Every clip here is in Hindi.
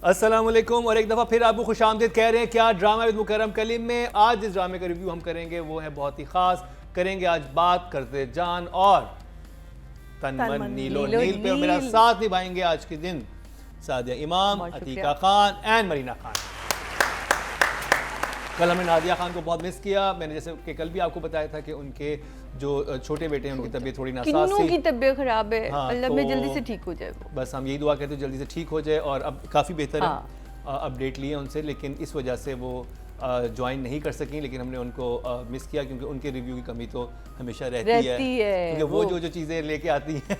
अस्सलाम वालेकुम और एक दफ़ा फिर आपको खुशामदीद कह रहे हैं क्या ड्रामा विद मुकर्रम कलीम में। आज जिस ड्रामे का रिव्यू हम करेंगे वो है बहुत ही ख़ास। करेंगे आज बात करते जान और तन मन नीलो नील पे। और मेरा साथ निभाएंगे आज के दिन सादिया इमाम, अतीका खान एंड मरीना खान। कल हमने नादिया खान को बहुत मिस किया। मैंने जैसे कि कल भी आपको बताया था कि उनके जो छोटे बेटे हैं उनकी तबीयत थोड़ी नासाज थी, की तबीयत खराब है। हाँ, अल्लाह में जल्दी से ठीक हो जाए वो। बस हम यही दुआ करते हैं जल्दी से ठीक हो जाए और अब काफ़ी बेहतर है। अपडेट लिए उनसे, लेकिन इस वजह से वो ज्वाइन नहीं कर सकें, लेकिन हमने उनको मिस किया क्योंकि उनके रिव्यू की कमी तो हमेशा रहती है क्योंकि वो जो चीज़ें लेके आती हैं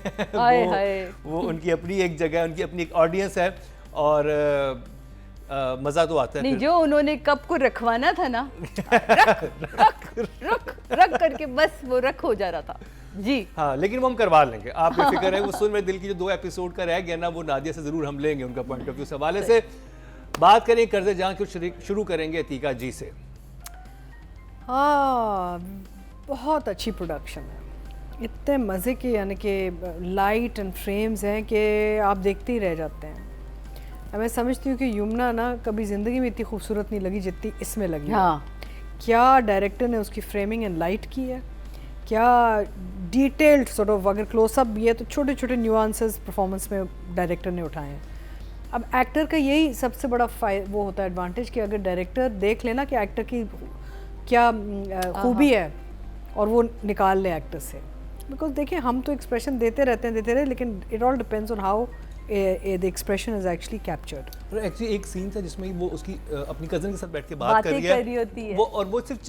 वो उनकी अपनी एक जगह है, उनकी अपनी एक ऑडियंस है और मज़ा तो आता है। नहीं, जो उन्होंने कप को रखवाना था ना रख करके बस वो रख हो जा रहा था जी। हाँ, लेकिन वो हम करवा लेंगे, आप बेफिक्र है। वो सुन मेरे दिल की जो 2 एपिसोड का रह गया ना, वो नादिया से ज़रूर हम लेंगे उनका पॉइंट ऑफ व्यू से हवाले से। बात करें कर्ज़े जहाँ की शुरू करेंगे अतीका जी से। हाँ, बहुत अच्छी प्रोडक्शन है, इतने मज़े के, यानी कि लाइट एंड फ्रेम्स हैं कि आप देखते ही रह जाते हैं। मैं समझती हूँ कि यमुना ना कभी ज़िंदगी में इतनी खूबसूरत नहीं लगी जितनी इसमें लगी। हाँ, क्या डायरेक्टर ने उसकी फ्रेमिंग एंड लाइट की है, क्या डिटेल्ड सॉर्ट ऑफ, अगर क्लोजअप भी है तो छोटे छोटे न्यूआंसेस परफॉर्मेंस में डायरेक्टर ने उठाए हैं। अब एक्टर का यही सबसे बड़ा वो होता है एडवांटेज कि अगर डायरेक्टर देख लेना कि एक्टर की क्या खूबी है और वो निकाल ले एक्टर से। बिकॉज देखिए, हम तो एक्सप्रेशन देते रहे, लेकिन it all depends on how the expression is actually captured. Actually एक सीन था जिसमें वो उसकी अपनी कजन के साथ बैठ के बात कर रही होती है, वो और वो सिर्फ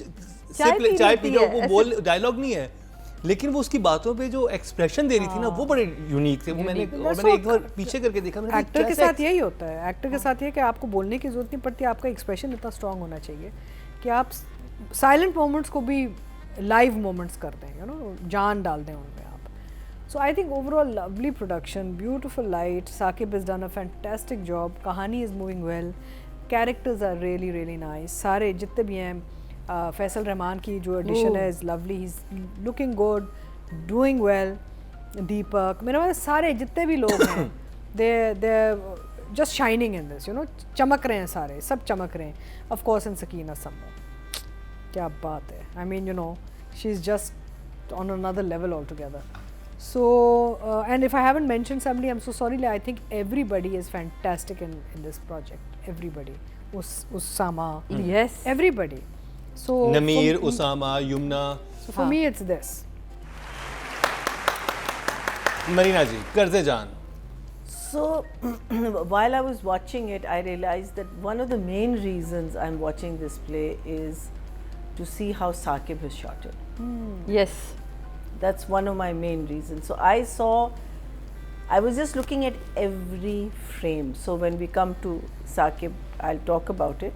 चाय पी रही है, वो बोल डायलॉग नहीं है, लेकिन वो उसकी बातों पे जो एक्सप्रेशन दे रही थी ना वो बड़े यूनिक थे। वो मैंने एक बार पीछे करके देखा। एक्टर के साथ यही होता है, एक्टर के साथ ये कि आपको बोलने की जरूरत नहीं पड़ती, आपका एक्सप्रेशन इतना स्ट्रांग होना चाहिए कि आप साइलेंट मोमेंट्स को भी लाइव मोमेंट्स कर दें, यू नो, जान डाल दें उनमें आप। So I think overall lovely production, beautiful light. Saqib has done a fantastic job. Kahani is moving well. Characters are really really nice. सारे जितने भी हैं, फैसल रहमान की जो एडिशन है is lovely. He's looking good, doing well. दीपक, मेरे पास सारे जितने भी लोग हैं, they're just shining in this. You know, चमक रहे हैं सारे, सब चमक रहे हैं. Of course, and Sakina Sammo. क्या बात है. I mean, you know, she's just on another level altogether. So, and if I haven't mentioned somebody, I'm so sorry. I think everybody is fantastic in this project. Everybody, Usama, yes, everybody. So Nameer, Usama, Yumna. So for me, it's this. Marina ji, Karze Jaan. So while I was watching it, I realized that one of the main reasons I'm watching this play is to see how Saqib has shot it. Yes. That's one of my main reasons. So I was just looking at every frame. So when we come to Saqib, I'll talk about it.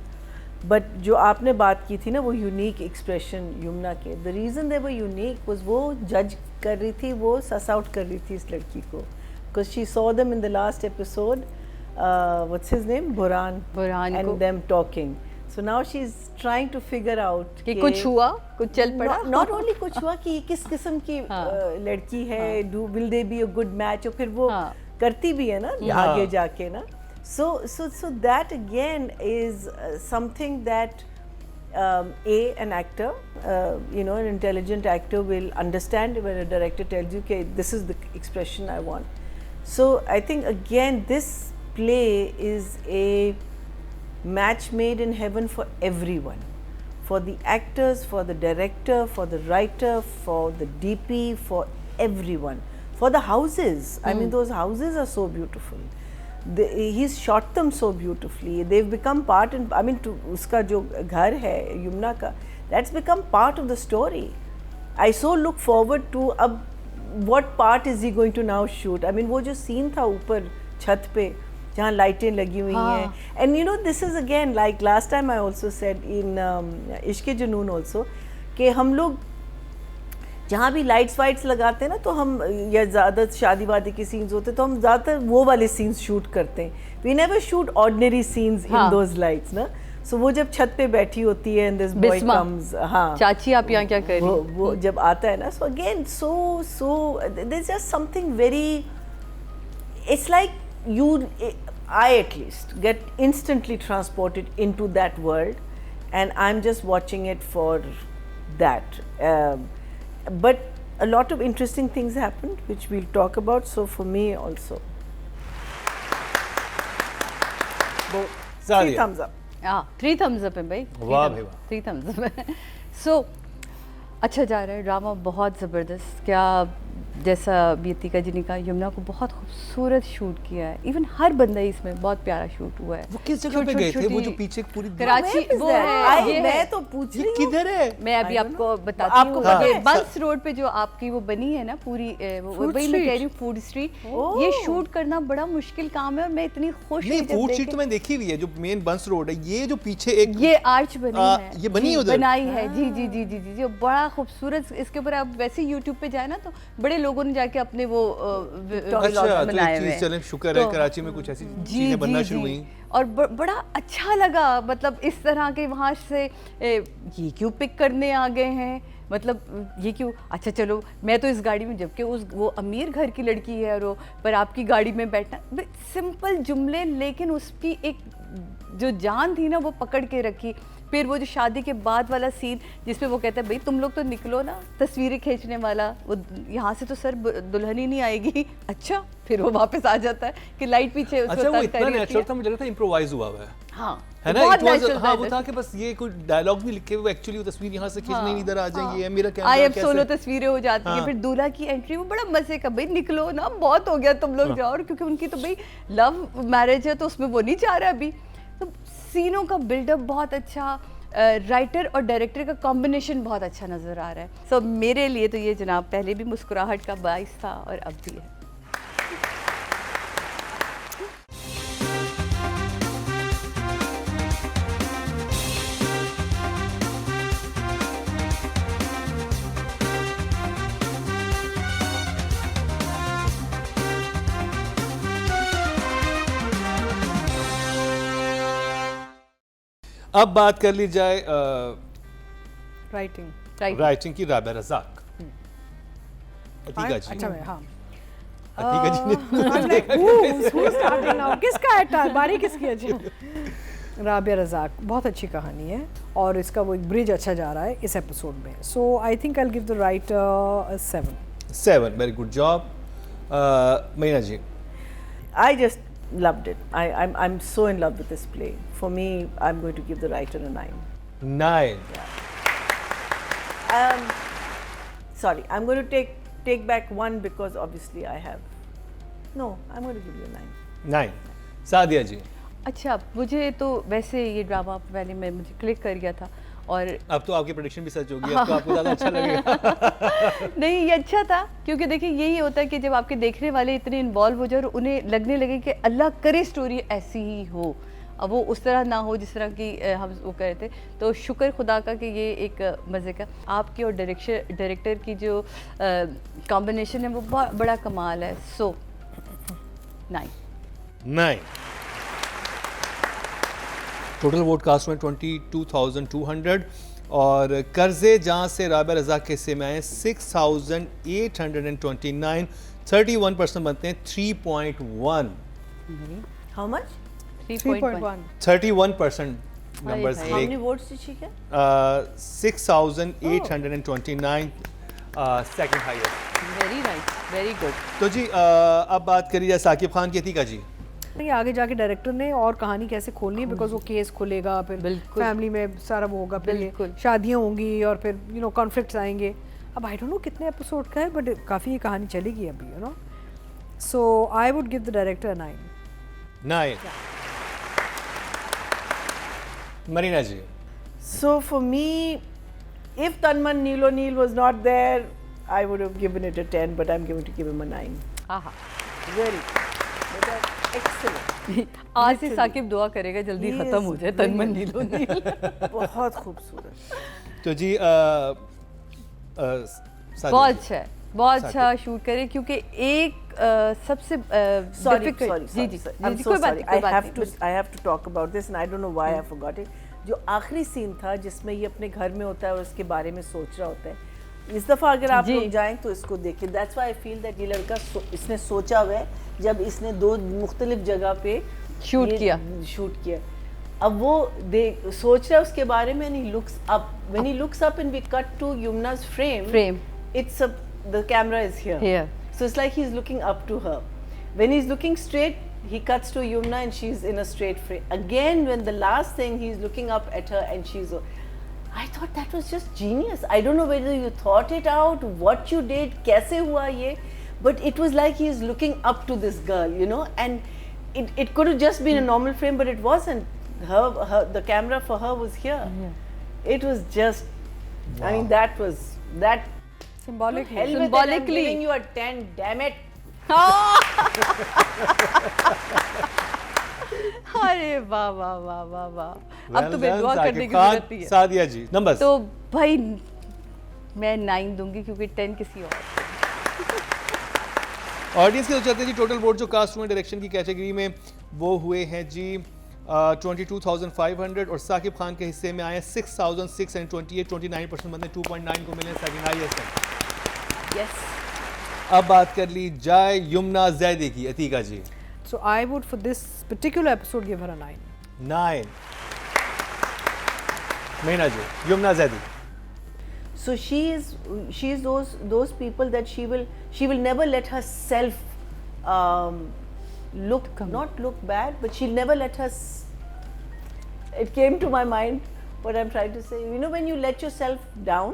But जो आपने बात की थी ना, वो unique expression यमुना के, the reason they were unique was वो judge कर रही थी, वो suss out कर रही थी इस लड़की को, because she saw them in the last episode, what's his name, Burhan and them talking. So now she's trying to figure out कि कुछ हुआ, कुछ चल पड़ा। Not only कुछ हुआ कि किस किस्म की लड़की है, will they be a good match, और फिर वो करती भी है ना आगे जाके ना। So that again is something that an actor, you know, an intelligent actor will understand when a director tells you, okay, this is the expression I want. So I think again this play is a match made in heaven for everyone, for the actors, for the director, for the writer, for the DP, for everyone, for the houses. I mean, those houses are so beautiful. He's shot them so beautifully. They've become part, and I mean, to uska jo ghar hai Yumna ka, that's become part of the story. I so look forward to ab what part is he going to now shoot. I mean, वो जो scene था ऊपर छत पे जहाँ लाइटें लगी हुई हैं, and you know, this is again like last time I also said in इश्क़ जुनून also, कि हम लोग जहाँ भी लाइट्स वाइट्स लगाते हैं ना, तो हम या ज़्यादा शादी वादी के सीन्स होते हैं तो हम ज़्यादातर वो वाले सीन्स शूट करते हैं. We never shoot ordinary scenes in those lights ना. सो वो जब छत पे बैठी होती है एंड दिस बॉय कम्स, हाँ चाची आप यहाँ क्या कर रही, वो जब आता है ना, so again so there is just something very, it's like I at least get instantly transported into that world, and I'm just watching it for that. But a lot of interesting things happened, which we'll talk about. So for me also, three thumbs up. हाँ 3 thumbs up है भाई. वाह भाई वाह. 3 thumbs up है. So अच्छा जा रहा है ड्रामा, बहुत ज़बरदस्त. क्या जैसा यतिका जी ने कहा, यमुना को बहुत खूबसूरत शूट किया है. इवन हर बंदा ही इसमें बहुत प्यारा शूट हुआ है. वो किस जगह पे गए थे? वो जो पीछे पूरी कराची वो है, ये मैं है. तो पूछ ये रही हूँ. किधर है? मैं अभी आपको बताती आपको हूँ. पता ये है? बंस रोड पे जो आपकी वो बनी है ना पूरी, वही मैं कह रही हूँ, फूड स्ट्रीट. ये शूट करना बड़ा मुश्किल काम है और मैं इतनी खुश नहीं, हुई जब फूड स्ट्रीट देखे. तो मैं देखी हुई है, जो मेन बंस रोड है. ये जो पीछे एक ये आर्च बनी है, ये बनी है जी, उधर? बनाई है. जी जी जी जी जी जी बड़ा खूबसूरत. इसके ऊपर आप वैसे यूट्यूब पे जाए ना तो बड़े लोगों ने जाके अपने वो अच्छा, तो बनाए हुए एक हैं. चलें, शुक्र है कराची में कुछ ऐसी चीजें बनना शुरू हुई. और बड़ा अच्छा लगा. मतलब इस तरह के वहाँ से ये क्यों पिक करने आ गए हैं, मतलब ये क्यों. अच्छा चलो, मैं तो इस गाड़ी में, जबकि वो अमीर घर की लड़की है और वो पर आपकी गाड़ी में बैठना, सिंपल जुमले, लेकिन उसकी एक जो जान थी ना वो पकड़ के रखी. फिर वो जो शादी के बाद वाला सीन जिसमें वो कहता है भाई तुम लोग तो निकलो ना, तस्वीरें खींचने वाला, वो यहाँ से तो सर दुल्हन ही नहीं आएगी. अच्छा, फिर वो वापस आ जाता है कि लाइट पीछे उसको अच्छा, वो तंग इतना कर रही नेचुरल है. था, मुझे लगा था इम्प्रोवाइज हुआ हुआ है. हाँ है ना, बहुत it was- natural हाँ, था. वो था कि बस ये कोई डायलॉग नहीं लिखे हुए, एक्चुअली वो तस्वीर यहाँ से खींचने नहीं, इधर आ जाएंगे, ये मेरा कैमरा आई एम कैसे. सोलो तस्वीरें हो जाती हैं. फिर दूल्हा की एंट्री, वो बड़ा मजे का, भाई निकलो ना, बहुत हो गया तुम लोग जाओ. और क्योंकि उनकी तो भाई लव मैरिज है तो उसमें वो नहीं चाह रहा अभी. तो सीनों का बिल्डअप बहुत अच्छा, राइटर और डायरेक्टर का कॉम्बिनेशन बहुत अच्छा नज़र आ रहा है. सो मेरे लिए तो ये जनाब पहले भी मुस्कुराहट का बाइस था और अब भी है. अब बात कर ली जाए राइटिंग. राइटिंग की. राबिया रज़ाक, अतीका जी. अच्छा, मैं हाँ. अतीका जी ने किसका है बारी किसकी है जी? राबिया रज़ाक, बहुत अच्छी कहानी है और इसका वो एक ब्रिज अच्छा जा रहा है इस एपिसोड में. So I think I will give the writer 7. Very good job. Meena ji. I just loved it. I'm so in love with this play. For me, I'm going to give the writer a 9. 9. Sorry, I'm going to take back 1 because obviously I have. No, I'm going to give you a 9. 9. Sadia जी. अच्छा, मुझे तो वैसे ये ड्रामा पहले में मुझे क्लिक कर गया था और अब तो आपकी प्रेडिक्शन भी सच होगी, अब तो आपको ज़्यादा अच्छा लगेगा. नहीं, ये अच्छा था क्योंकि देखिए यही होता है कि जब आपके देखने वाले इतने इन्वॉल्व हो जाए और उन्हें लगने लगे कि अल्लाह करे स्टोरी ऐसी ही हो, अब वो उस तरह ना हो जिस तरह की हम वो कह रहे थे. तो शुक्र खुदा का कि ये एक मज़े का आपकी और डायरेक्टर की जो कॉम्बिनेशन है वो बहुत बड़ा कमाल है. सो 9. टोटल वोट कास्ट में 22,200 और कर्जे जहाँ से राबिया रज़ाक के हिस्से में आए 6,829. 31% बनते हैं 3.1. How much? 3.1. 31% numbers भाई. How ले. many votes did she get? 6,829. Second highest. Very nice, very good. तो जी अब बात करी जाए साकिब खान की. अतीका जी. नहीं, आगे जाके डायरेक्टर ने और कहानी कैसे खोलनी है, बिकॉज वो केस खुलेगा, फिर बिल्कुल. फैमिली में सारा वो होगा, फिर बिल्कुल. शादियाँ होंगी और फिर कॉन्फ्लिक्ट्स आएंगे. अब आई डोंट नो कितने एपिसोड का है, बट काफ़ी ये कहानी चलेगी अभी. So I would give the director 9. 9. Marina ji. So for me, if Tanman Neil O'Neill was not there, I would have given it a 10, but I'm going to give him a 9. आहा. Very good. Excellent. आज से साकिब दुआ करेगा जल्दी He खत्म is हो जाए तनमन नीलो नील. बहुत खूबसूरत. तो जी बहुत अच्छा है, बहुत अच्छा शूट करे क्योंकि एक सबसे Sorry, difficult- sorry, ji sorry, ji sorry. Ji, I'm ji, so कोई बात sorry. नहीं, कोई बात नहीं. I have to talk about this, and I don't know why I forgot it. जो आखिरी सीन था जिसमें ये अपने घर में होता है और उसके बारे में सोच रहा होता है, इस दफ़ा अगर आप जी। लोग जाएं तो इसको देखिए। That's why I feel that ये लड़का इसने सोचा हुआ है जब इसने 2 मुख्तलिफ जगह पे शूट किया। अब वो सोच रहा है उसके बारे में, and he looks up. When he looks up and we cut to Yumna's frame, it's the camera is here. So it's like he's looking up to her. When he's looking straight, he cuts to Yumna and she's in a straight frame. Again, when the last thing, he's looking up at her and she's. I thought that was just genius. I don't know whether you thought it out, what you did, kaise hua ye, but it was like he's looking up to this girl, you know, and it could have just been a normal frame, but it wasn't. The camera for her was here. It was just, I mean, that Symbolically. hell with it, I'm giving you a 10, damn it. अरे वाह वाह वाह वाह वाह, अब तो दुआ करने की जरूरत नहीं है। सादिया जी नंबर तो भाई मैं 9 दूंगी क्योंकि 10 किसी और। ऑडियंस के तो चलते हैं जी टोटल वोट जो कास्ट हुए डायरेक्शन की कैटेगरी में वो हुए हैं जी 22,500 और साकिब खान के हिस्से में आए 6,628, 29% बंदे 2.9 को मिले, सेकंड हाईएस्ट है। Yes. अब बात कर ली जाए युमना जैदी की, अतीका जी। So I would for this particular episode give her a 9. 9 Meena ji, Yamuna Zaidi. So she is those people that she will never let herself not look bad, but she'll never let her. It came to my mind what I'm trying to say. You know when you let yourself down.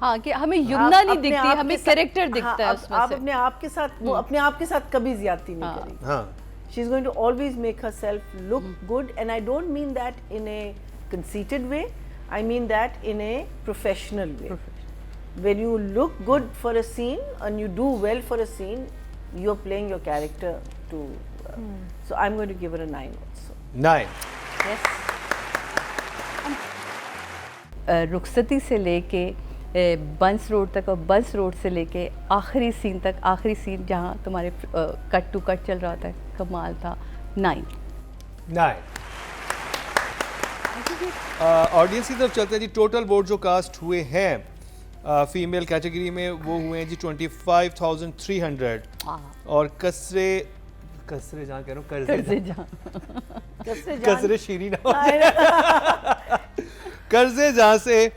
हाँ कि हमें युमना नहीं दिखती, हमें कैरेक्टर दिखता है उसमें से। आप अपने आप के साथ वो अपने आप के साथ कभी ज्यादती नहीं करेगी। हाँ। She's going to always make herself look good, and I don't mean that in a conceited way. I mean that in a professional way. When you look good for a scene and you do well for a scene, you're playing your character to. So I'm going to give her a 9 also. 9 Yes. रुखसती से लेके बंस रोड तक और बंस रोड से लेके आखिरी सीन तक, आखिरी सीन जहाँ तुम्हारे कट टू कट चल रहा था, कमाल था। 9 ऑडियंस की तरफ चलते हैं जी टोटल वोट जो कास्ट हुए हैं फीमेल कैटेगरी में वो हुए हैं जी 25,300 और कसरे जहाँ कह रहा हूँ कसरे शीरी ना कर्जे जहाँ से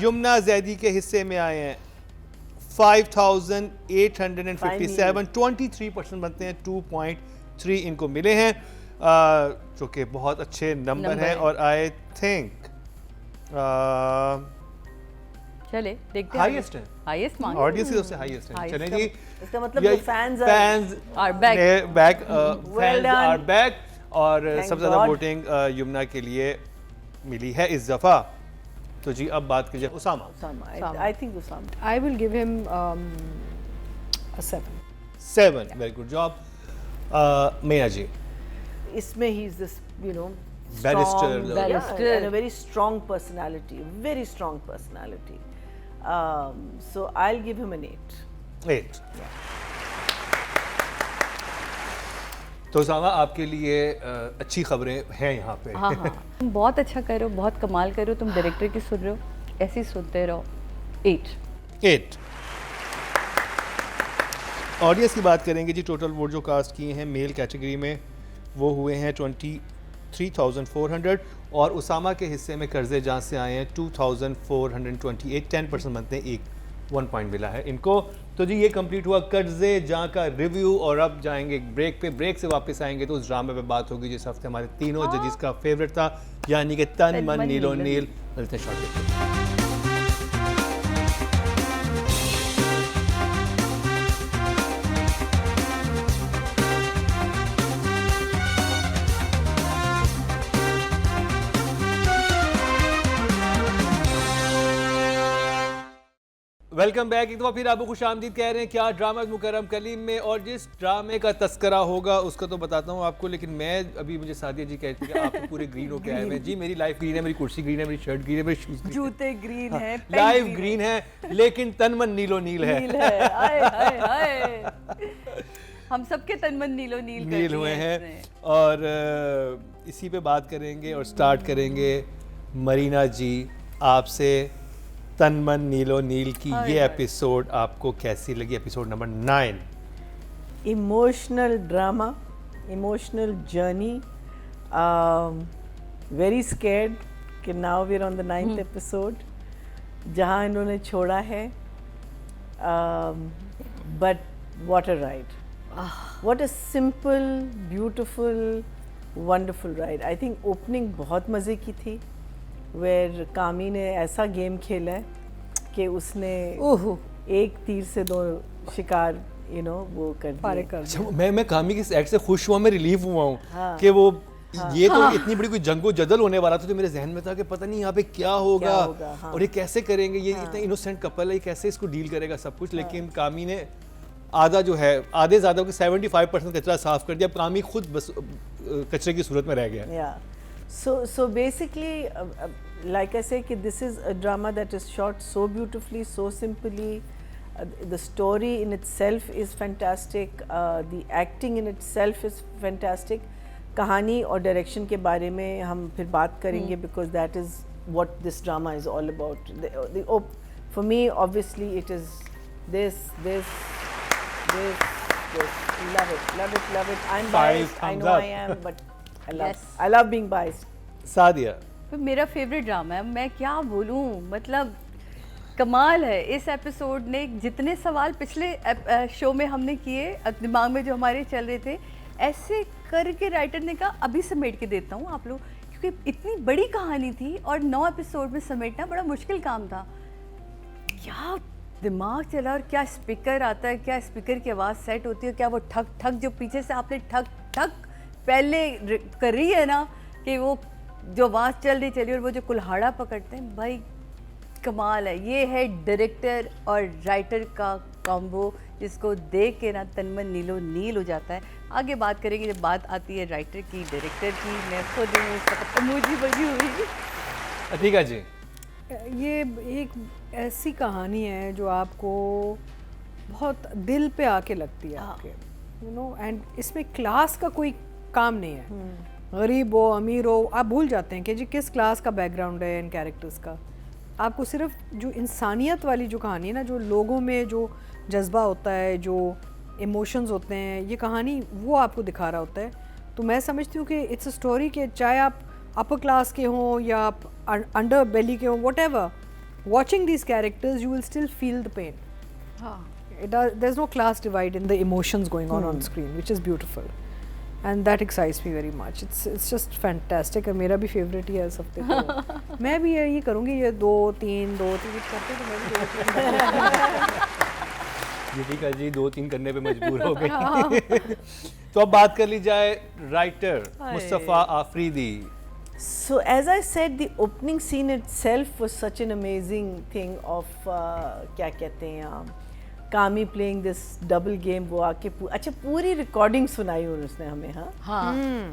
युमना जैदी के हिस्से में आए हैं 5,857, 23% बनते हैं, 2.3 इनको मिले हैं जो कि बहुत अच्छे नंबर हैं और आई थिंक चले देखते हैं हाईएस्ट है, हाईएस्ट मांगे ऑडियंस की तरफ से हाईएस्ट है। चलें जी, इसका मतलब the fans are back. Fans are back और सबसे ज़्यादा वोटिंग युमना के लिए मिली है इस दफ़ा। तो जी अब बात कीजिए Usama. I think Usama. I will give him a 7. 7, very good job. Meena ji. इसमें he is this, you know, Barrister. Barrister. and a very strong personality, very strong personality. So I'll give him an 8. 8. तो उसामा आपके लिए अच्छी खबरें हैं यहाँ पे। हाँ हाँ तुम बहुत अच्छा कर रहे हो, बहुत कमाल कर रहे हो, तुम डायरेक्टर की सुन रहे हो, ऐसे ही सुनते रहो। 8 ऑडियंस की बात करेंगे जी टोटल वोट जो कास्ट किए हैं मेल कैटेगरी में वो हुए हैं 23,400 और उसामा के हिस्से में कर्जे जहाँ से आए हैं 2,428, 10% बनते हैं, 1 पॉइंट मिला है इनको। तो जी ये कंप्लीट हुआ कर्जे जहाँ का रिव्यू और अब जाएंगे ब्रेक पे, ब्रेक से वापस आएंगे तो उस ड्रामे पे बात होगी जिस हफ्ते हमारे तीनों जजिस का फेवरेट था यानी कि तन मन नीलो नील। मिलते हैं शॉर्ट। Welcome back. एक दफ़ा फिर आपको खुशामदीद कह रहे हैं क्या ड्रामा मुकर्रम कलीम में, और जिस ड्रामे का तस्करा होगा उसका तो बताता हूँ आपको, लेकिन मैं अभी मुझे सादिया जी कहती है आप पूरे ग्रीन होके आए हैं। जी मेरी लाइफ ग्रीन है, मेरी कुर्सी ग्रीन है, मेरी शर्ट ग्रीन है, मेरे शूज ग्रीन, जूते ग्रीन है, लाइफ ग्रीन है, लेकिन तन मन नीलो नील है। हम सबके तन मन नीलो नील हुए हैं। और इसी पे बात करेंगे और स्टार्ट करेंगे मरीना जी आपसे। तन मन नीलो नील की ये एपिसोड आपको कैसी लगी? Episode number 9। Emotional drama, emotional journey. Very scared कि now we're on the 9th episode जहाँ इन्होंने छोड़ा है. But what a ride. What a simple, beautiful, wonderful ride. I think opening बहुत मज़े की थी where कामी ने ऐसा गेम खेला है कि उसने एक तीर से 2 शिकार वो कर दिए. मैं कामी की एक्ट से खुश हुआ, मैं रिलीफ हुआ हूँ कि वो ये तो इतनी बड़ी कोई जंगो जदल होने वाला था, तो मेरे जहन में था कि पता नहीं यहाँ पे क्या होगा और ये कैसे करेंगे, ये इतना इनोसेंट कपल है, कैसे इसको डील करेगा सब कुछ. लेकिन कामी ने आधा जो है आधे ज़्यादा कि 75% कचरा साफ कर दिया. कामी खुद बस कचरे की सूरत में रह गया. So basically, like I say, this is a drama that is shot so beautifully, so simply. The story in itself is fantastic. The acting in itself is fantastic. कहानी और डायरेक्शन के बारे में हम फिर बात करेंगे because that is what this drama is all about. For me, obviously, it is this. Love it. I'm biased. I know I am, but I love being biased. Sadia, तो मेरा फेवरेट ड्रामा है, मैं क्या बोलूँ, मतलब कमाल है. इस एपिसोड ने जितने सवाल पिछले शो में हमने किए, दिमाग में जो हमारे चल रहे थे, ऐसे करके राइटर ने कहा अभी समेट के देता हूँ आप लोग, क्योंकि इतनी बड़ी कहानी थी और 9 एपिसोड में समेटना बड़ा मुश्किल काम था. क्या दिमाग चला और क्या स्पीकर आता है, क्या स्पीकर की आवाज़ सेट होती है, क्या वो ठक ठक जो पीछे से आपने ठक ठक पहले कर रही है ना, कि वो जो आवाज़ चल रही और वो जो कुल्हाड़ा पकड़ते हैं, भाई कमाल है. ये है डायरेक्टर और राइटर का कॉम्बो, जिसको देख के ना तन मन नीलो नील हो जाता है. आगे बात करेंगे जब बात आती है राइटर की, डायरेक्टर की. मैं खुद इमोजी बनी हुई. अतीका जी, ये एक ऐसी कहानी है जो आपको बहुत दिल पे आके लगती है आपके, एंड इसमें क्लास का कोई काम नहीं है. गरीब हो अमीर हो आप भूल जाते हैं कि जी किस क्लास का बैकग्राउंड है इन कैरेक्टर्स का. आपको सिर्फ जो इंसानियत वाली जो कहानी है ना, जो लोगों में जो जज्बा होता है, जो इमोशंस होते हैं, ये कहानी वो आपको दिखा रहा होता है. तो मैं समझती हूँ कि इट्स अ स्टोरी कि चाहे आप अपर क्लास के हों या आप अंडर बेली के हों, whatever, watching these characters you will still feel the pain. There is no class divide in the emotions going on screen, which is beautiful. And that excites me very much. It's just fantastic. और मेरा भी फेवरेट ही है इस हफ्ते का. मैं भी ये करूँगी, ये 2-3 करते तो मैं भी ठीक है जी, 2-3 करने पे मजबूर हो गई. तो अब बात कर ली जाए writer Mustafa Afridi. So as I said, the opening scene itself was such an amazing thing of क्या कहते हैं, कामी प्लेइंग दिस डबल गेम. वो आके अच्छा पूरी रिकॉर्डिंग सुनाई उसने हमें.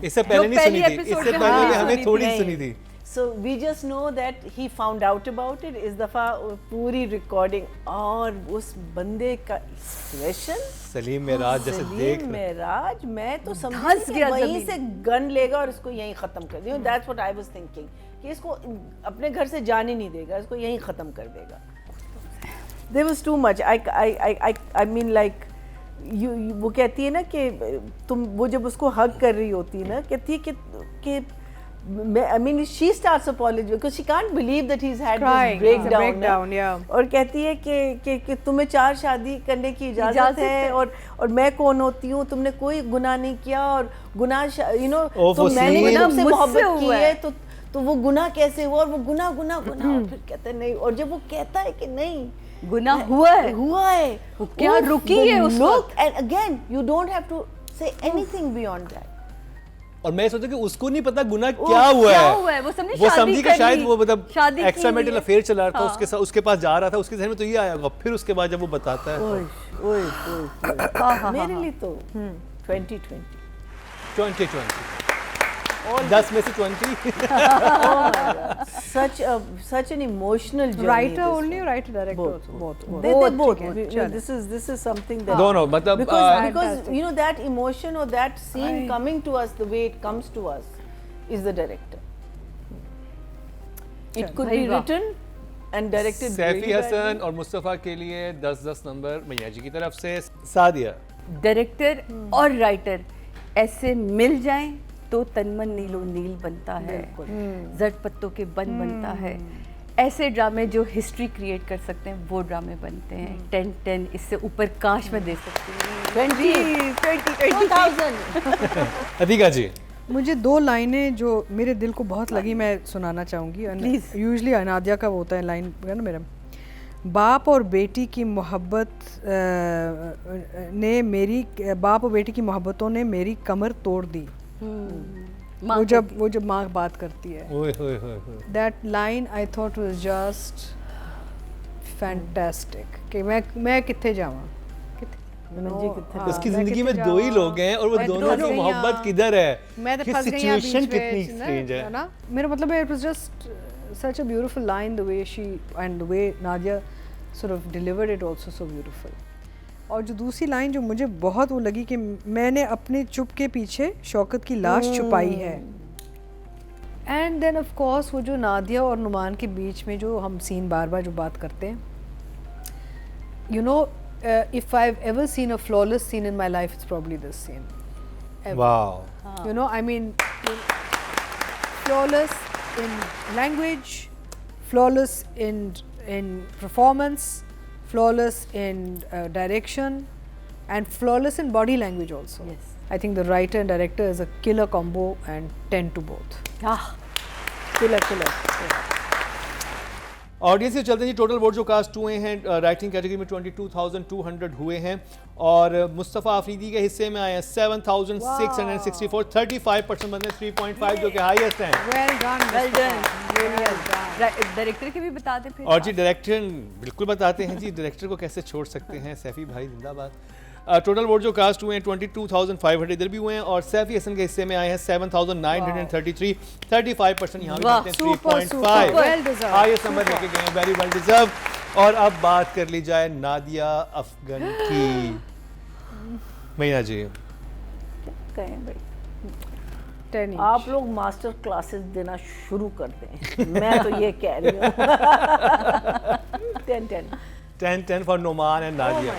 इससे पहले नहीं सुनी थी, इससे पहले हमें थोड़ी सुनी थी. So we just know that he found out about it. इस दफा पूरी रिकॉर्डिंग और उस बंदे का एक्सप्रेशन, सलीम मेराज जैसे देख, सलीम मेराज, मैं तो समझ गया वहीं से गन लेगा और इसको यहीं खत्म कर देगा. That's what I was thinking कि इसको अपने घर से जाने नहीं देगा, इसको यहीं खत्म कर देगा. There was too much. I mean like वो कहती है ना कि तुम, वो जब उसको हग कर रही होती है ना, कहती है कि I mean she starts apologizing because she can't believe that he's had this breakdown. Yeah. और कहती है कि तुम्हें 4 शादी करने की इजाज़त है और मैं कौन होती हूँ, तुमने कोई गुनाह नहीं किया और गुनाह तो मैंने तुमसे मोहब्बत की है तो वो गुनाह कैसे हुआ, और वो गुनाह और फिर कहता है नहीं, और जब वो कहता है कि नहीं गुनाह हुआ है वो क्या रुकी है उस वक्त. And again you don't have to say anything beyond that. और मैं सोचा कि उसको नहीं पता गुनाह क्या हुआ है. वो समझी कि शायद वो मतलब एक्स्ट्रा मैरिटल अफेयर चला रहा था, उसके पास जा रहा था, उसके जहन में तो ये आया होगा. फिर उसके बाद जब वो बताता है मेरे लिए तो 2020 10 में से 20. such an emotional journey. Writer only or writer director? Both. Both. This is something that दोनों मतलब because you know that emotion or that scene coming to us the way it comes to us is the director. It could be written And directed Saifi really Hasan badly. और मुस्तफ़ा के लिए 10-10 नंबर मैया जी की तरफ से। सादिया डायरेक्टर और राइटर ऐसे मिल जाएं तो तनमन नीलो नील बनता है, जट पत्तों के बन बनता है। ऐसे ड्रामे जो हिस्ट्री क्रिएट कर सकते हैं वो ड्रामे बनते हैं। 10-10 इससे ऊपर काश मैं दे सकती हूँ। 20,000. अतिका जी। मुझे 2 लाइनें जो मेरे दिल को बहुत लगी मैं सुनाना चाहूँगी। Please. यूजली अनादिया का वो होता है लाइन है ना मेरा, बाप और बेटी की मोहब्बत ने मेरी, बाप और बेटी की मोहब्बतों ने मेरी कमर तोड़ दी। वो जब माँ बात करती है, ओए होए होए होए। That line I thought was just fantastic कि मैं किथे जावां, उसकी जिंदगी में 2 ही लोग हैं और वो दोनों की मोहब्बत किधर है, मैं तो कि फंस गई यहाँ सिचुएशन बीच में, कितनी स्ट्रेंज है ना। मेरा मतलब है, it was just such a beautiful line, the way she and the way Nadia sort of delivered it also so beautiful. और जो दूसरी लाइन जो मुझे बहुत वो लगी कि मैंने अपने चुप के पीछे शौकत की लाश छुपाई है। एंड देन ऑफ कोर्स वो जो नादिया और नुमान के बीच में जो हम सीन बार बार जो बात करते हैं, you know, if I've ever seen a flawless scene in my life, it's probably this scene. Ever. Wow. You know, I mean, flawless in language, flawless in performance, flawless in direction, and flawless in body language also. Yes. I think the writer and director is a killer combo, and 10 to both. Killer. Audience से चलते हैं जी। टोटल वोट जो कास्ट हुए हैं राइटिंग कैटेगरी में 22,200 हुए हैं और मुस्तफ़ा अफरीदी के हिस्से में आए हैं 7,664, 35% बनते 3.5 जो कि हाईएस्ट हैं। Well done. Well done. Really well done. Director के भी बता दें फिर। और जी डायरेक्टर बिल्कुल बताते हैं जी, डायरेक्टर को कैसे छोड़ सकते हैं, सैफी भाई जिंदाबाद। टोटल वोट जो कास्ट हुए हैं 22,500 इधर भी हुए हैं और सैफी हसन के हिस्से में आए हैं 7,933, 35% यहाँ भी बनते हैं 3.5, Well deserved. हाईएस्ट नंबर लेके गए हैं, वेरी वेल डिजर्व। और अब बात कर ली जाए नादिया अफगन की। मैया जी कहें भाई, 10 each. आप लोग मास्टर क्लासेस देना शुरू कर दें, मैं तो ये कह रही हूँ। 10 फॉर नोमान एंड नादिया।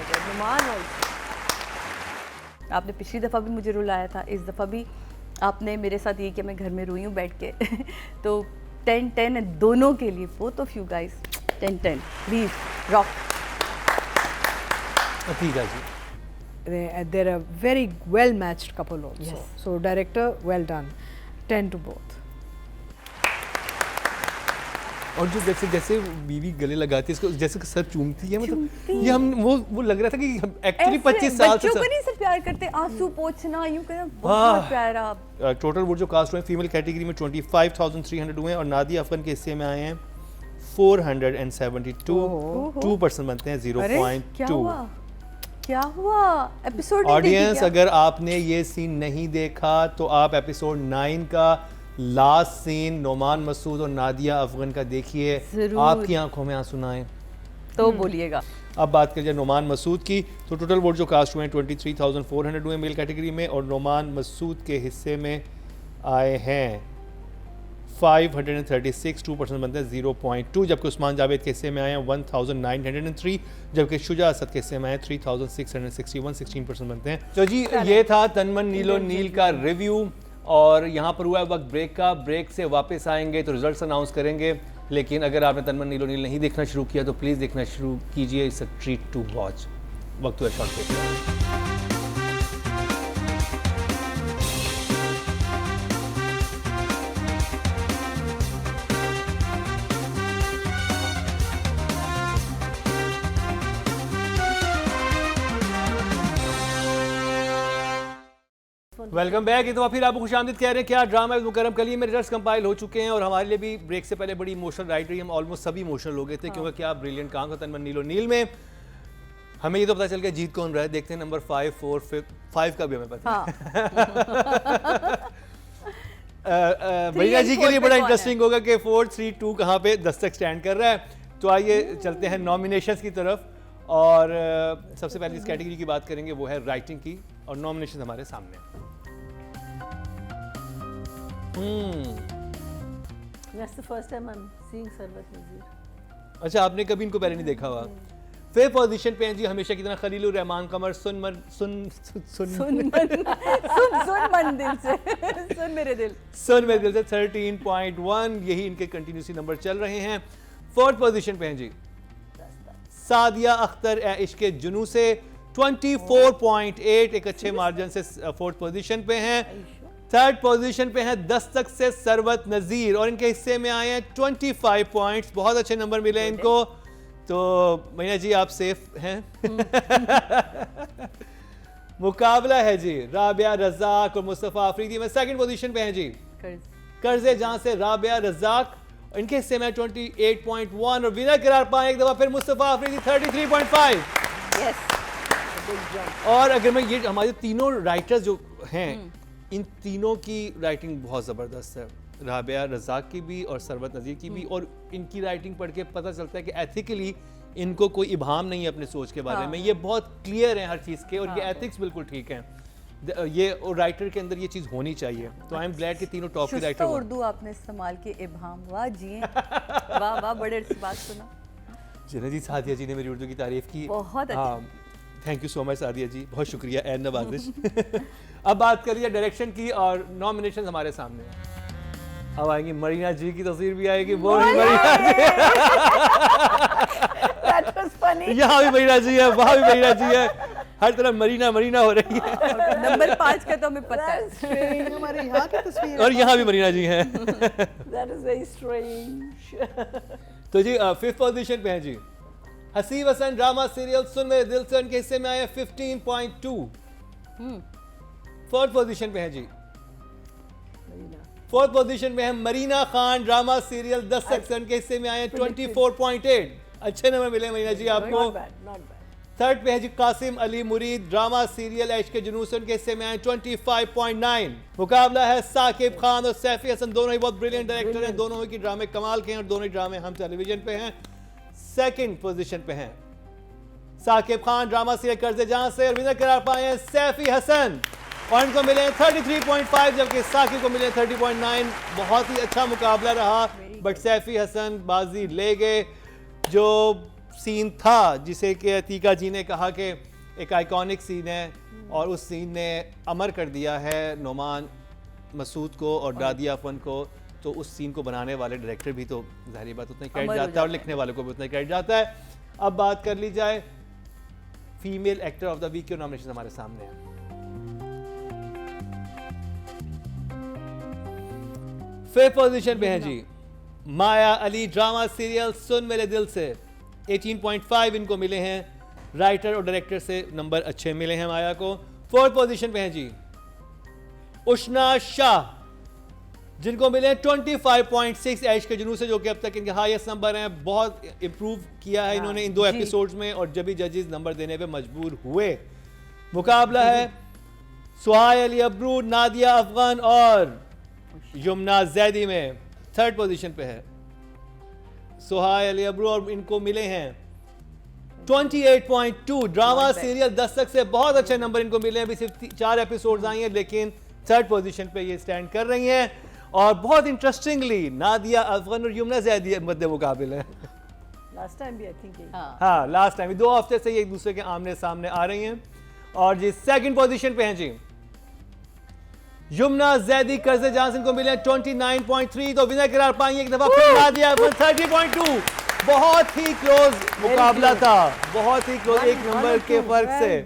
आपने पिछली दफ़ा भी मुझे रुलाया था, इस दफ़ा भी आपने मेरे साथ ये किया, मैं घर में रोई हूँ बैठ के। तो 10 दोनों के लिए, both of you guys, 10 please rock. Atika ji. They're a very well matched couple also. Yes. So director, well done. 10 to both. और जो जैसे बीवी गले लगाती है इसको, जैसे कि सर चूमती है, मतलब ये हम वो लग रहा था कि एक्चुअली 25 साल से बच्चों को नहीं सब प्यार करते, आंसू पोंछना यूं करना, बहुत प्यारा। टोटल वो जो कास्ट हुए फीमेल कैटेगरी में 25,300 हुए हैं और नादिया अफगन के हिस्से में आए हैं 472, 2% बनते हैं 0.2। क्या हुआ एपिसोड ऑडियंस अगर आपने ये सीन नहीं देखा तो आप एपिसोड 9 का लास्ट सीन नोमान मसूद और नादिया अफगन का देखिए, आपकी आंखों में आंसू ना आए तो बोलिएगा। अब बात करें नोमान मसूद की, तो टोटल वोट जो कास्ट हुए हैं 23,400 हुए मेल कैटेगरी में और नोमान मसूद के हिस्से में आए हैं 536, 2% बनते हैं 0.2, जबकि उस्मान जावेद के हिस्से में आए हैं 1,903, जबकि शुजा असद के हिस्से में आए 3,661, 16% बनते हैं। तो जी ये था तनमन नीलो नील का रिव्यू और यहाँ पर हुआ है वक्त ब्रेक का। ब्रेक से वापस आएंगे तो रिजल्ट्स अनाउंस करेंगे, लेकिन अगर आपने तनमन नीलो नील नहीं देखना शुरू किया तो प्लीज़ देखना शुरू कीजिए, it's a treat to watch. वक्त हुआ शॉर्ट ब्रेक का। Welcome back. तो फिर आपको खुशामदीद कह रहे हैं। क्या ड्रामा मुकरम कलिए में रिजल्ट्स कंपाइल हो चुके हैं और हमारे लिए भी ब्रेक से पहले बड़ी इमोशनल राइड रही, हम ऑलमोस्ट सभी इमोशनल हो गए थे क्योंकि क्या ब्रिलियंट काम था तनमन नीलो नील में। हमें ये तो पता चल गया जीत कौन रहा है, देखते हैं नंबर 5, 4, 5 का भी हमें पता भैया जी के लिए बड़ा इंटरेस्टिंग होगा कि 4, 3, 2 कहाँ पे दस्तक स्टैंड कर रहा है। तो आइए चलते हैं नॉमिनेशंस की तरफ और सबसे पहले इस कैटेगरी की बात करेंगे वो है राइटिंग की और नॉमिनेशन हमारे सामने। That's the first time I'm seeing Sarwat Nazir. अच्छा, आपने कभी इनको पहले नहीं देखा हुआ। फिफ्थ पोजीशन पे हैं जी हमेशा की तरह खलीलुर रहमान कमर, सुन मन दिल से, सुन मेरे दिल से 13.1, यही इनके कंटिन्यूसली नंबर चल रहे हैं। फोर्थ पोजीशन पे हैं जी सादिया अख्तर ए इश्क जुनू से 24.8, एक अच्छे मार्जिन से फोर्थ पोजीशन पे हैं। थर्ड पोजीशन पे हैं दस्तक से सरवत नजीर और इनके हिस्से में आए हैं 25 पॉइंट्स, बहुत अच्छे नंबर मिले इनको। तो महीना जी आप सेफ हैं। मुकाबला है जी राबिया रज़ाक और मुस्तफ़ा अफरीदी में। सेकंड पोजीशन पे हैं जी कर्ज़े जहां से राबिया रज़ाक, इनके हिस्से में 28.1 और विनर करार पाए एक दफा फिर मुस्तफ़ा अफरीदी 33.5। और अगर मैं ये हमारे तीनों राइटर्स जो हैं इन तीनों की राइटिंग बहुत ज़बरदस्त है, राबिया रज़ाक की भी और सरवत नज़ीर की भी। और इनकी राइटिंग पढ़ के पता चलता है कि एथिकली इनको कोई इबाहम नहीं है अपने सोच के बारे में, ये बहुत क्लियर है हर चीज़ के और ये एथिक्स बिल्कुल ठीक हैं। ये और राइटर के अंदर ये चीज़ होनी चाहिए। तो आई एम ग्लैड कि तीनों टॉप के राइटर हो। उर्दू आपने इस्तेमाल की, इबाहम, वाह जी वाह वाह, बड़े अच्छी बात सुना। जिन्हें जी सादिया जी ने मेरी उर्दू की तारीफ की, बहुत हाँ, thank you so much Sadia ji, बहुत शुक्रिया एंड नवाजिश। अब बात करिए डायरेक्शन की और नॉमिनेशन हमारे सामने है। अब आएंगी मरीना जी की तस्वीर भी आएगी, वो मरीना जी यहाँ भी मरीना जी है, वहाँ भी मरीना जी है, हर तरफ मरीना मरीना हो रही है। नंबर 5 का तो हमें पता है, हमारे यहाँ की तस्वीर और यहाँ भी मरीना जी हैं। That is very strange. तो जी फिफ्थ पोजीशन पे हैं जी हसीब हसन ड्रामा सीरियल सुन मेरे दिल से, उनके हिस्से में आए 15.2। फोर्थ पोजीशन पे हैं जी फोर्थ पोजीशन में है मरीना खान ड्रामा सीरियल दस्तक से, उनके हिस्से में आए 24.8, अच्छे नंबर मिले मरीना जी आपको। Not bad, not bad. Third पे है जी कासिम अली मुरीद ड्रामा सीरियल इश्क के जुनून से, उनके हिस्से में आए 25.9। मुकाबला है साकिब खान और सैफी हसन, दोनों ही बहुत ब्रिलियंट डायरेक्टर हैं, दोनों की ड्रामे कमाल के हैं और दोनों ही ड्रामे हम टेलीविजन पे हैं। सेकंड पोजीशन पे हैं साकिब खान ड्रामा सीरियल कर्ज़े जहां से, और विनर करार पाए हैं सैफी हसन और इनको मिले हैं 33.5, जबकि साकिब को मिले 30.9। बहुत ही अच्छा मुकाबला रहा बट सैफी हसन बाजी ले गए। जो सीन था जिसे कि अतीका जी ने कहा कि एक आइकॉनिक सीन है और उस सीन ने अमर कर दिया है नोमान मसूद को और दादिया अफन को, तो उस सीन को बनाने वाले डायरेक्टर भी तो ज़ाहिर बात उतना क्रेडिट जाता है और लिखने वालों को भी उतना क्रेडिट जाता है। अब बात कर ली जाए female actor of the week के नॉमिनेशन हमारे सामने है। फिफ्थ पोजीशन पे हैं जी माया अली ड्रामा सीरियल सुन मेरे दिल से, 18.5 इनको मिले हैं, राइटर और डायरेक्टर से नंबर अच्छे मिले हैं माया को। फोर्थ पोजीशन पे हैं जी उशना शाह, जिनको मिले हैं 25.6 ऐश के जुनून से, जो कि अब तक इनके हाईएस्ट नंबर हैं। बहुत इंप्रूव किया है इन्होंने इन 2 एपिसोड्स में और जब भी जजेस नंबर देने पे मजबूर हुए। मुकाबला है सुहाय अली अब्रू, नादिया अफगान और यमुना जैदी में। थर्ड पोजीशन पे है सुहाय अली अब्रू और इनको मिले हैं 28.2। ड्रामा सीरियल दस्तक से बहुत अच्छे नंबर इनको मिले हैं, अभी सिर्फ 4 एपिसोड्स आई हैं लेकिन थर्ड पोजीशन पे ये स्टैंड कर रही हैं। और बहुत इंटरेस्टिंगली नादिया अफगान और यमुना जैदी मध्य मुकाबिल है। Last time भी I think हाँ लास्ट टाइम 2 हफ्ते से ये एक दूसरे के आमने सामने आ रही हैं। और जी सेकंड पोजीशन पे हैं जी यमुना जैदी कर्ज़े जहां से, इनको मिले हैं 29.3, तो विनर करार पाएंगे एक दफा फिर नादिया अफगान 30.2। बहुत ही क्लोज मुकाबला था, बहुत ही क्लोज, एक नंबर के फर्क से।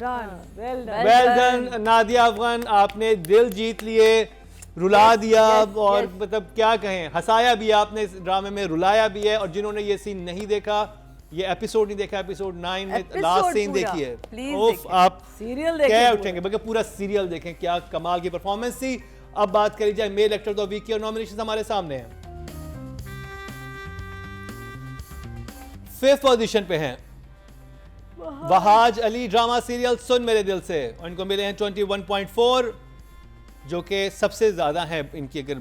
वेल डन नादिया अफगान, आपने दिल जीत लिए, रुला दिया और मतलब क्या कहें, हंसाया भी आपने इस ड्रामे में, रुलाया भी है। और जिन्होंने ये सीन नहीं देखा, ये एपिसोड नहीं देखा, एपिसोड 9 में लास्ट सीन देखिए, आप सीरियल क्या उठेंगे, बल्कि पूरा सीरियल देखें, क्या कमाल की परफॉर्मेंस थी। अब बात करी जाए male actor of the week की और नॉमिनेशन हमारे सामने हैं। फिफ्थ पोजीशन पे हैं वहाज अली ड्रामा सीरियल सुन मेरे दिल से, और इनको मिले हैं 21.4, जो कि सबसे ज्यादा है इनकी अगर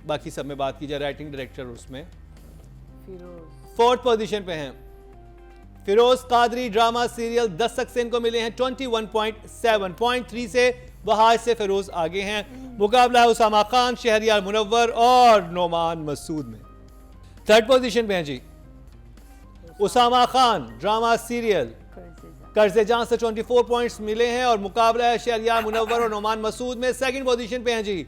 बाकी सब में बात की जाए राइटिंग डायरेक्टर उसमें। फोर्थ पोजीशन पे हैं फिरोज कादरी ड्रामा सीरियल दस्तक से, इनको मिले हैं 21.7, 3 से वहाज से फिरोज आगे हैं। मुकाबला है उसामा खान, शहरियार मुनव्वर और नोमान मसूद में। थर्ड पोजीशन पे हैं जी उसामा खान ड्रामा सीरियल कर्ज़े जान से 24 पॉइंट्स मिले हैं और मुकाबला है शहरियार मुनव्वर और नोमान मसूद में। सेकंड पोजीशन पे हैं जी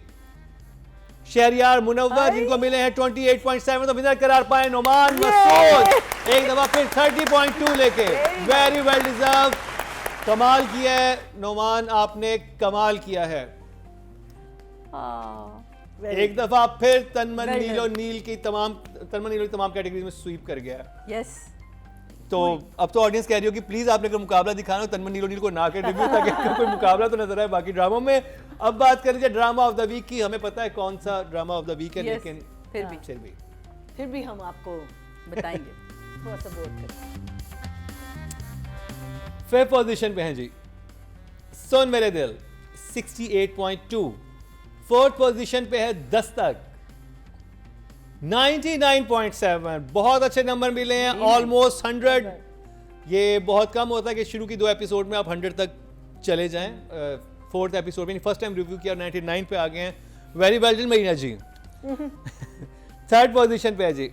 शहरियार मुनव्वर जिनको मिले हैं 28.7, तो विनर करार पाए नोमान मसूद एक दफा फिर 30.2 लेके। वेरी वेल डिजर्व, कमाल किया है नोमान, आपने कमाल किया है। एक दफा फिर तन्मन नीलो नील की तमाम कैटेगरीज में स्वीप कर गया। यस तो अब तो ऑडियंस कह रही हो कि प्लीज आपने अगर मुकाबला दिखाना हो तन्मन नीलो नील को ना के रिव्यू, ताकि कोई मुकाबला तो नजर आए बाकी ड्रामों में। अब बात कर लीजिए ड्रामा ऑफ द वीक की। हमें पता है कौन सा ड्रामा ऑफ द वीक है, लेकिन फिर भी हम आपको बताएंगे। थोड़ा सा बोल कर। फिफ्थ पोजीशन पे हैं जी सुन मेरे दिल 68.2। फोर्थ पोजीशन पे है दस्तक 99.7। बहुत अच्छे नंबर मिले हैं, ऑलमोस्ट 100। ये बहुत कम होता है कि शुरू की 2 एपिसोड में आप 100 तक चले जाएं। फोर्थ एपिसोड में फर्स्ट टाइम रिव्यू किया 99 पे आ गए हैं। वेरी वेल डन मरीना जी। थर्ड पोजीशन पे है जी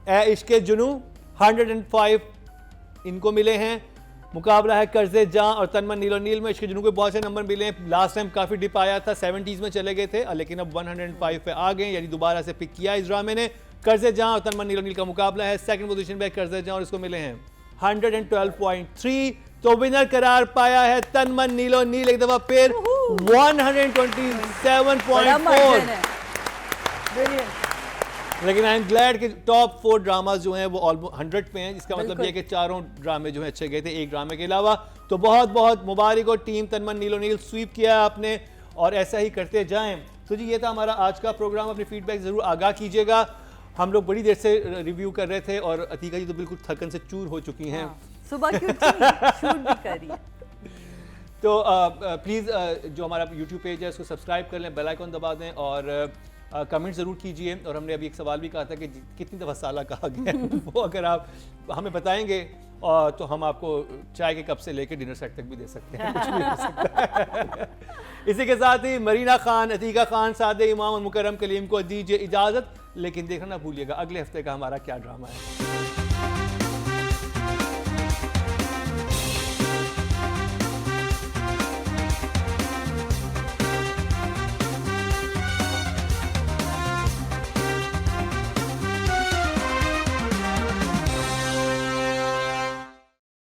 ए इश्क़े जुनू 105 इनको मिले हैं। मुकाबला है कर्ज़े जां और तन्मन नीलो नील में। इश्क़े जुनू को बहुत से नंबर मिले हैं, लास्ट टाइम काफ़ी डिप आया था, 70s में चले गए थे, लेकिन अब 105 पे आ गए, यानी दोबारा से पिक किया इस ड्रामे ने। कर्ज़े जां और तन्मन नीलो नील का मुकाबला है। सेकंड पोजीशन पे कर्ज़े जां और इसको मिले हैं 112.3, तो विनर करार पाया है तन्मन नीलो नील एक दफा फिर 127.4। लेकिन आई एम ग्लैड कि टॉप 4 ड्रामाज जो हैं वो ऑलमोस्ट 100 पे हैं, जिसका मतलब ये है कि चारों ड्रामे जो हैं अच्छे गए थे, एक ड्रामे के अलावा। तो बहुत बहुत मुबारक हो टीम तन्मन नीलो नील, स्वीप किया आपने और ऐसा ही करते जाएं। तो जी ये था हमारा आज का प्रोग्राम। अपनी फीडबैक ज़रूर आगाह कीजिएगा। हम लोग बड़ी देर से रिव्यू कर रहे थे और अतीका जी तो बिल्कुल थकन से चूर हो चुकी हैं। सुबह की शूट भी करी। तो प्लीज़ जो हमारा यूट्यूब पेज है उसको सब्सक्राइब कर लें, बेल आइकन दबा दें और कमेंट ज़रूर कीजिए। और हमने अभी एक सवाल भी कहा था कि कितनी दफ़ा साला कहा गया है, वो अगर आप हमें बताएंगे तो हम आपको चाय के कप से लेकर डिनर सेट तक भी दे सकते हैं, कुछ भी हो सकता है। इसी के साथ ही मरीना खान, अतीका खान, सादे इमाम और मुकर्रम कलीम को दीजिए इजाज़त, लेकिन देखना ना भूलिएगा अगले हफ्ते का हमारा क्या ड्रामा है।